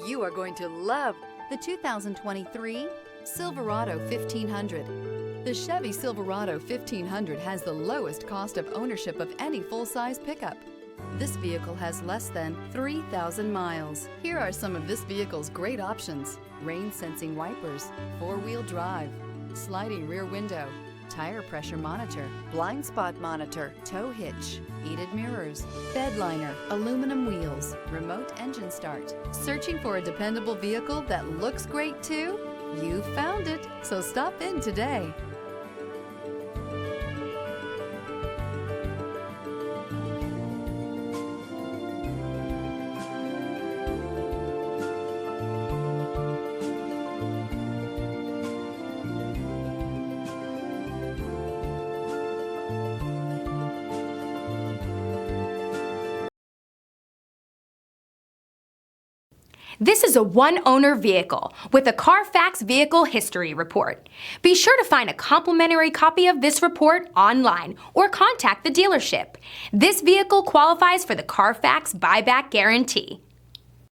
You are going to love the 2023 Silverado 1500. The Chevy Silverado 1500 has the lowest cost of ownership of any full-size pickup. This vehicle has less than 3,000 miles. Here are some of this vehicle's great options: rain-sensing wipers, four-wheel drive, sliding rear window, tire pressure monitor, blind spot monitor, tow hitch, heated mirrors, bed liner, aluminum wheels, remote engine start. Searching for a dependable vehicle that looks great too? You found it, so stop in today. This is a one-owner vehicle with a Carfax Vehicle History Report. Be sure to find a complimentary copy of this report online or contact the dealership. This vehicle qualifies for the Carfax Buyback Guarantee.